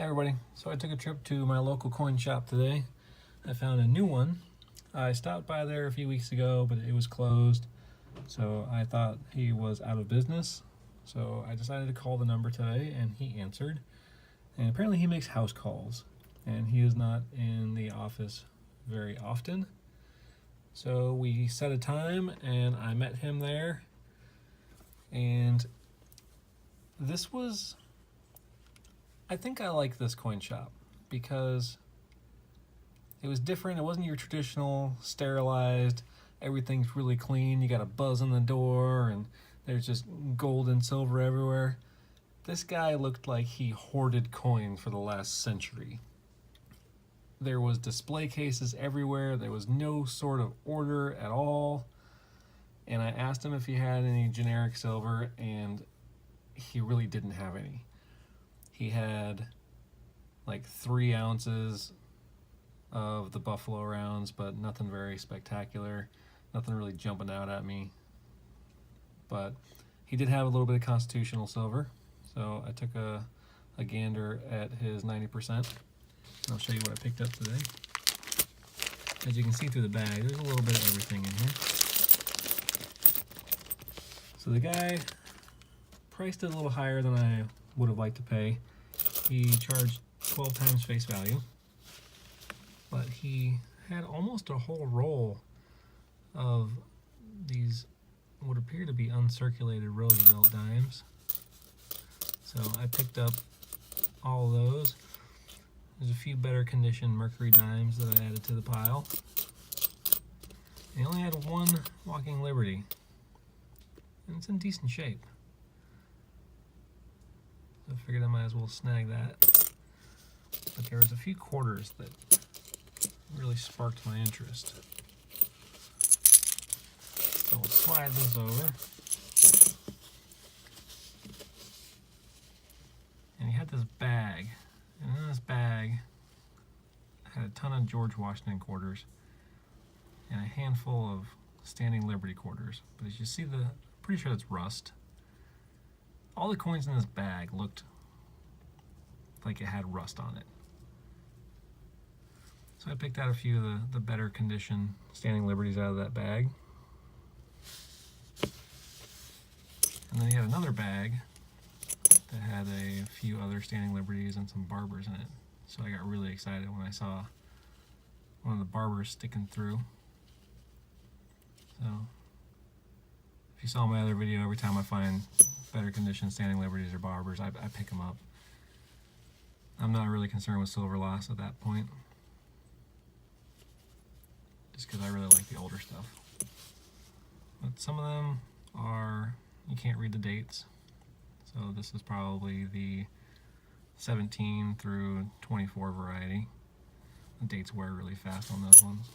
Hi everybody, so I took a trip to my local coin shop today. I found a new one. I stopped by there a few weeks ago, but it was closed, so I thought he was out of business. So I decided to call the number today, and he answered. And apparently he makes house calls, and he is not in the office very often. So we set a time, and I met him there, and I think I like this coin shop because it was different. It wasn't your traditional sterilized, everything's really clean, you got a buzz on the door and there's just gold and silver everywhere. This guy looked like he hoarded coins for the last century. There was display cases everywhere. There was no sort of order at all. And I asked him if he had any generic silver, and he really didn't have any. He had like 3 ounces of the Buffalo rounds, but nothing very spectacular, nothing really jumping out at me. But he did have a little bit of constitutional silver, so I took a gander at his 90%. And I'll show you what I picked up today. As you can see through the bag, there's a little bit of everything in here. So the guy priced it a little higher than I would have liked to pay. He charged 12 times face value, but he had almost a whole roll of these what appear to be uncirculated Roosevelt dimes. So I picked up all of those. There's a few better condition Mercury dimes that I added to the pile. He only had one Walking Liberty, and it's in decent shape. I figured I might as well snag that. But there was a few quarters that really sparked my interest. So we'll slide this over. And he had this bag. And in this bag had a ton of George Washington quarters and a handful of Standing Liberty quarters. But as you see, pretty sure that's rust. All the coins in this bag looked like it had rust on it. So I picked out a few of the better condition Standing Liberties out of that bag. And then he had another bag that had a few other Standing Liberties and some Barbers in it. So I got really excited when I saw one of the Barbers sticking through. So if you saw my other video, every time I find better condition Standing Liberties or Barbers, I pick them up. I'm not really concerned with silver loss at that point, just because I really like the older stuff. But some of them you can't read the dates, so this is probably the 17 through 24 variety. The dates wear really fast on those ones.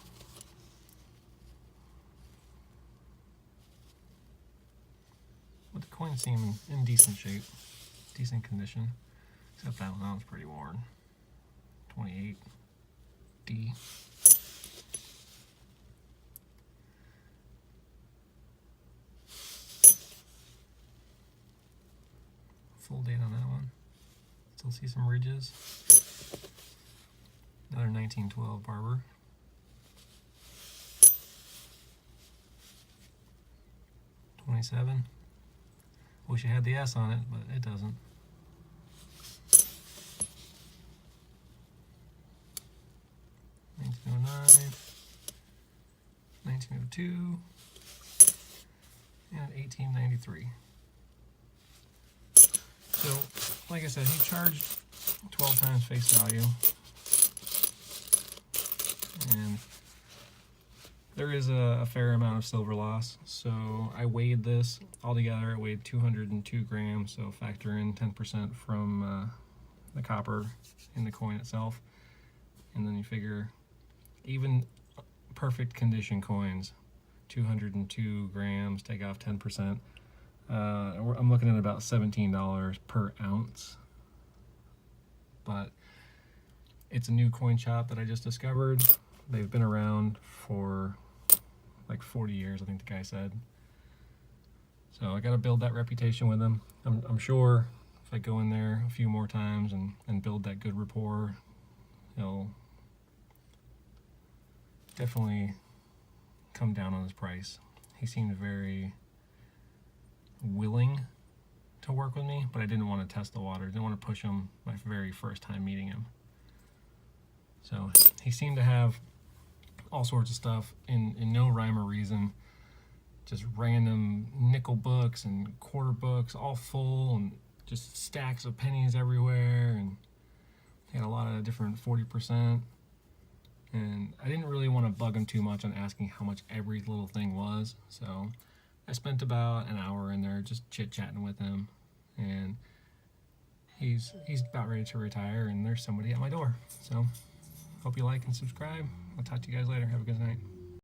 But the coins seem in decent shape, decent condition, except that one's pretty worn. 28D. Full date on that one. Still see some ridges. Another 1912 Barber. $27. Wish it had the S on it, but it doesn't. $1909, $1902, and $1893. So, like I said, he charged 12 times face value, and there is a fair amount of silver loss. So I weighed this altogether. It weighed 202 grams, so factor in 10% from the copper in the coin itself, and then you figure even perfect condition coins, 202 grams, take off 10%. I'm looking at about $17 per ounce. But it's a new coin shop that I just discovered. They've been around for like 40 years, I think the guy said. So I got to build that reputation with them. I'm sure if I go in there a few more times and build that good rapport, he'll definitely come down on his price. He seemed very willing to work with me, but I didn't want to test the water. Didn't want to push him my very first time meeting him. So he seemed to have all sorts of stuff in no rhyme or reason. Just random nickel books and quarter books, all full, and just stacks of pennies everywhere. And he had a lot of different 40%. And I didn't really want to bug him too much on asking how much every little thing was. So I spent about an hour in there just chit-chatting with him. And he's about ready to retire, and there's somebody at my door. So hope you like and subscribe. I'll talk to you guys later. Have a good night.